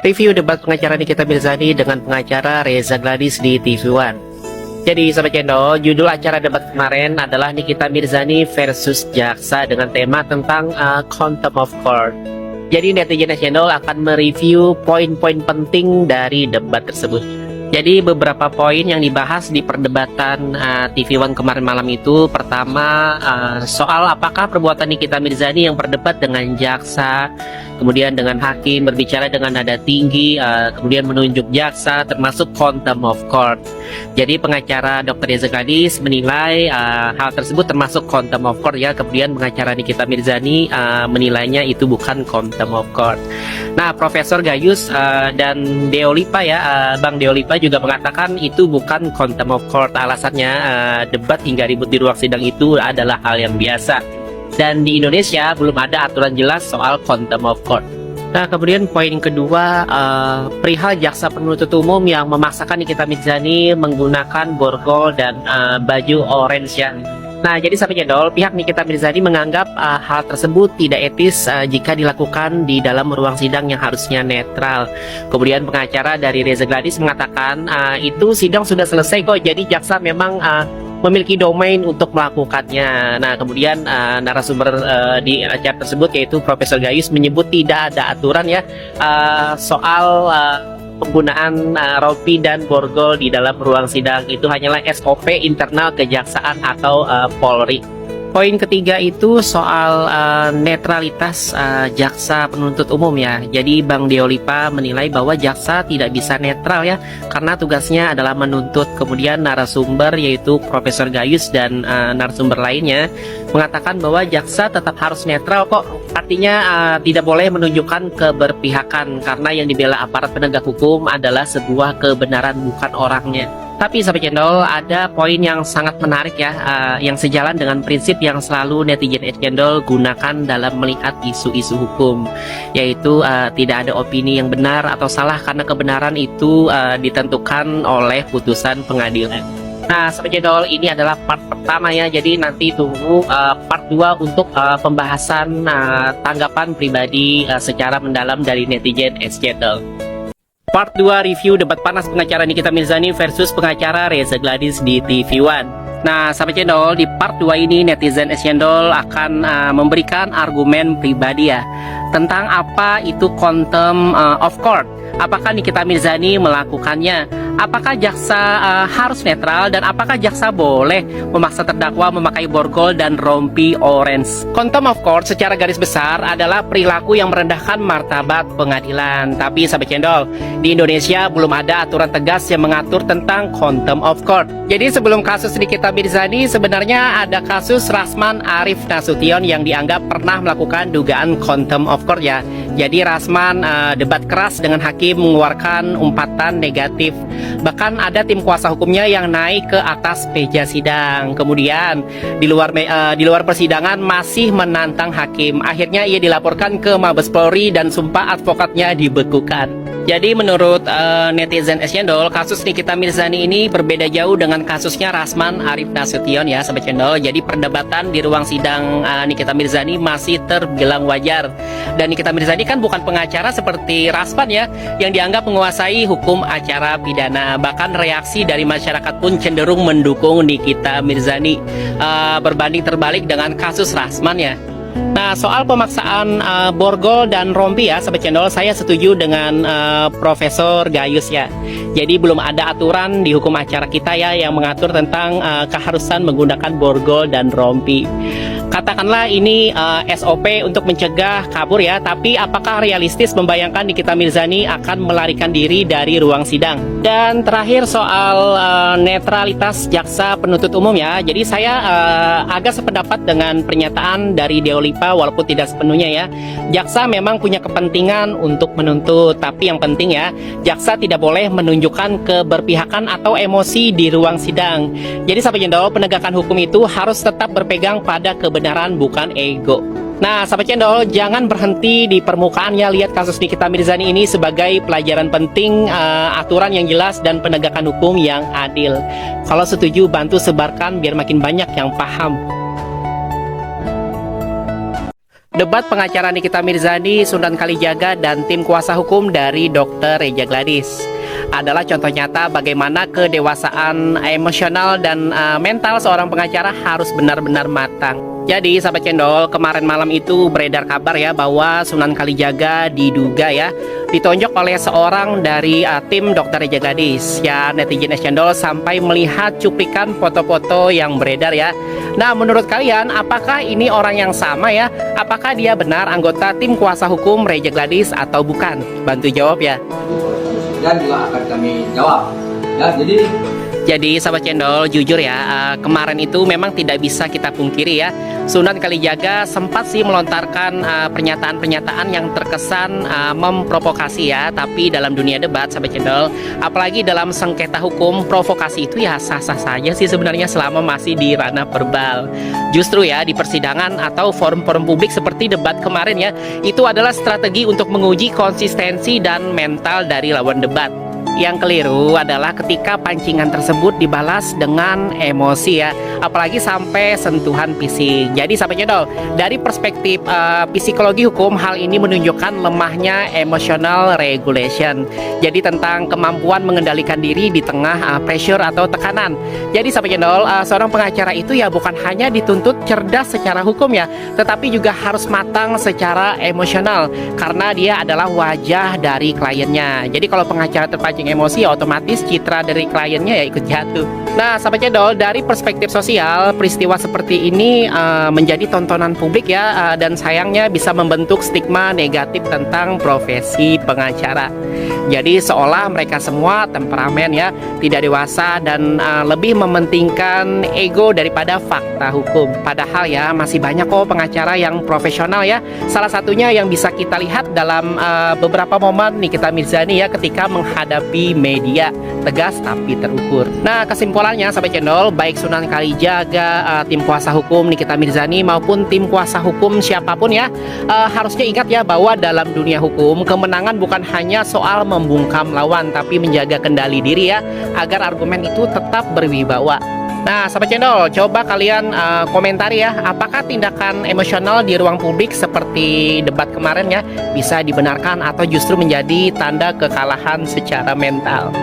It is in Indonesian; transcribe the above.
Review debat pengacara Nikita Mirzani dengan pengacara Reza Gladys di TV One. Jadi Sobat Channel, judul acara debat kemarin adalah Nikita Mirzani versus Jaksa dengan tema tentang contempt of court. Jadi netizen channel akan mereview poin-poin penting dari debat tersebut. Jadi beberapa poin yang dibahas di perdebatan TV One kemarin malam itu, pertama soal apakah perbuatan Nikita Mirzani yang berdebat dengan jaksa, kemudian dengan hakim, berbicara dengan nada tinggi, kemudian menunjuk jaksa, termasuk contempt of court. Jadi pengacara Dr. Reza Gladys menilai hal tersebut termasuk contempt of court ya, kemudian pengacara Nikita Mirzani menilainya itu bukan contempt of court. Nah, Profesor Gayus dan Deolipa ya, Bang Deolipa juga mengatakan itu bukan contempt of court. Alasannya debat hingga ribut di ruang sidang itu adalah hal yang biasa. Dan di Indonesia belum ada aturan jelas soal contempt of court. Nah, kemudian poin kedua, perihal jaksa penuntut umum yang memaksakan Nikita Mirzani menggunakan borgol dan baju orange ya. Nah, jadi sampai Channel, pihak Nikita Mirzani menganggap hal tersebut tidak etis jika dilakukan di dalam ruang sidang yang harusnya netral. Kemudian pengacara dari Reza Gladys mengatakan itu sidang sudah selesai kok, jadi jaksa memang memiliki domain untuk melakukannya. Nah, kemudian narasumber di acara tersebut yaitu Profesor Gayus menyebut tidak ada aturan ya soal penggunaan rompi dan borgol di dalam ruang sidang. Itu hanyalah SOP internal kejaksaan atau Polri. Poin ketiga itu soal netralitas jaksa penuntut umum ya. Jadi Bang Deolipa menilai bahwa jaksa tidak bisa netral ya, karena tugasnya adalah menuntut. Kemudian narasumber yaitu Profesor Gayus dan narasumber lainnya mengatakan bahwa jaksa tetap harus netral kok. Artinya tidak boleh menunjukkan keberpihakan, karena yang dibela aparat penegak hukum adalah sebuah kebenaran, bukan orangnya. Tapi Sobat Channel, ada poin yang sangat menarik ya, yang sejalan dengan prinsip yang selalu netizen channel gunakan dalam melihat isu-isu hukum, yaitu tidak ada opini yang benar atau salah, karena kebenaran itu ditentukan oleh putusan pengadilan. Nah, Sobat Channel, ini adalah part pertama ya, jadi nanti tunggu part 2 untuk pembahasan tanggapan pribadi secara mendalam dari netizen channel. Part 2 review debat panas pengacara Nikita Mirzani versus pengacara Reza Gladys di TV One. Nah, Sahabat Channel, di part 2 ini netizen channel akan memberikan argumen pribadi ya tentang apa itu contempt of court. Apakah Nikita Mirzani melakukannya? Apakah jaksa harus netral, dan apakah jaksa boleh memaksa terdakwa memakai borgol dan rompi orange? Contempt of court secara garis besar adalah perilaku yang merendahkan martabat pengadilan. Tapi Sahabat Channel, di Indonesia belum ada aturan tegas yang mengatur tentang contempt of court. Jadi sebelum kasus Nikita Mirzani, sebenarnya ada kasus Rasman Arif Nasution yang dianggap pernah melakukan dugaan contempt of court ya. Jadi Rasman debat keras dengan hakim, mengeluarkan umpatan negatif. Bahkan ada tim kuasa hukumnya yang naik ke atas meja sidang. Kemudian di luar persidangan masih menantang hakim. Akhirnya ia dilaporkan ke Mabes Polri dan sumpah advokatnya dibekukan. Jadi menurut netizen channel, kasus Nikita Mirzani ini berbeda jauh dengan kasusnya Rasman Arif Nasution ya, Sobat Channel. Jadi perdebatan di ruang sidang Nikita Mirzani masih terbilang wajar. Dan Nikita Mirzani kan bukan pengacara seperti Rasman ya, yang dianggap menguasai hukum acara pidana. Bahkan reaksi dari masyarakat pun cenderung mendukung Nikita Mirzani, berbanding terbalik dengan kasus Rasman ya. Nah, soal pemaksaan borgol dan rompi ya, Sobat Channel, saya setuju dengan Profesor Gayus ya. Jadi belum ada aturan di hukum acara kita ya yang mengatur tentang keharusan menggunakan borgol dan rompi. Katakanlah ini SOP untuk mencegah kabur ya, tapi apakah realistis membayangkan Nikita Mirzani akan melarikan diri dari ruang sidang? Dan terakhir soal netralitas jaksa penuntut umum ya. Jadi saya agak sependapat dengan pernyataan dari Deolipa, walaupun tidak sepenuhnya ya. Jaksa memang punya kepentingan untuk menuntut, tapi yang penting ya, jaksa tidak boleh menunjukkan keberpihakan atau emosi di ruang sidang. Jadi Sahabat Channel, penegakan hukum itu harus tetap berpegang pada kebenaran, bukan ego. Nah, Sahabat Channel, jangan berhenti di permukaannya. Lihat kasus Nikita Mirzani ini sebagai pelajaran penting, aturan yang jelas dan penegakan hukum yang adil. Kalau setuju, bantu sebarkan biar makin banyak yang paham. Debat pengacara Nikita Mirzani, Sunan Kalijaga, dan tim kuasa hukum dari Dr. Reza Gladys adalah contoh nyata bagaimana kedewasaan emosional dan mental seorang pengacara harus benar-benar matang. Jadi sahabat cendol, kemarin malam itu beredar kabar ya bahwa Sunan Kalijaga diduga ya ditonjok oleh seorang dari tim Dr. Reza Gladys. Ya, netizen cendol sampai melihat cuplikan foto-foto yang beredar ya. Nah, menurut kalian apakah ini orang yang sama ya? Apakah dia benar anggota tim kuasa hukum Reza Gladys atau bukan? Bantu jawab ya. Dan juga akan kami jawab. Ya, jadi sahabat cendol, jujur ya, kemarin itu memang tidak bisa kita pungkiri ya, Sunan Kalijaga sempat sih melontarkan pernyataan-pernyataan yang terkesan memprovokasi ya. Tapi dalam dunia debat sahabat cendol, apalagi dalam sengketa hukum, provokasi itu ya sah-sah saja sih sebenarnya selama masih di ranah verbal. Justru ya di persidangan atau forum-forum publik seperti debat kemarin ya, itu adalah strategi untuk menguji konsistensi dan mental dari lawan debat. Yang keliru adalah ketika pancingan tersebut dibalas dengan emosi ya, apalagi sampai sentuhan fisik. Jadi sampai cendol, dari perspektif psikologi hukum, hal ini menunjukkan lemahnya emotional regulation. Jadi tentang kemampuan mengendalikan diri di tengah pressure atau tekanan. Jadi sampai cendol, seorang pengacara itu ya bukan hanya dituntut cerdas secara hukum ya, tetapi juga harus matang secara emosional karena dia adalah wajah dari kliennya. Jadi kalau pengacara terpancing emosi ya otomatis citra dari kliennya ya ikut jatuh. Nah sahabat cendol, dari perspektif sosial, peristiwa seperti ini menjadi tontonan publik ya, dan sayangnya bisa membentuk stigma negatif tentang profesi pengacara. Jadi seolah mereka semua temperamen ya, tidak dewasa dan lebih mementingkan ego daripada fakta hukum. Padahal ya masih banyak kok pengacara yang profesional ya. Salah satunya yang bisa kita lihat dalam beberapa momen Nikita Mirzani ya ketika menghadapi media, tegas tapi terukur. Nah kesimpulannya sahabat cendol, baik Sunan Kalijaga, tim kuasa hukum Nikita Mirzani maupun tim kuasa hukum siapapun ya, harusnya ingat ya bahwa dalam dunia hukum kemenangan bukan hanya soal membungkam lawan, tapi menjaga kendali diri ya, agar argumen itu tetap berwibawa. Nah sahabat cendol, coba kalian komentari ya, apakah tindakan emosional di ruang publik seperti debat kemarin ya bisa dibenarkan atau justru menjadi tanda kekalahan secara mental.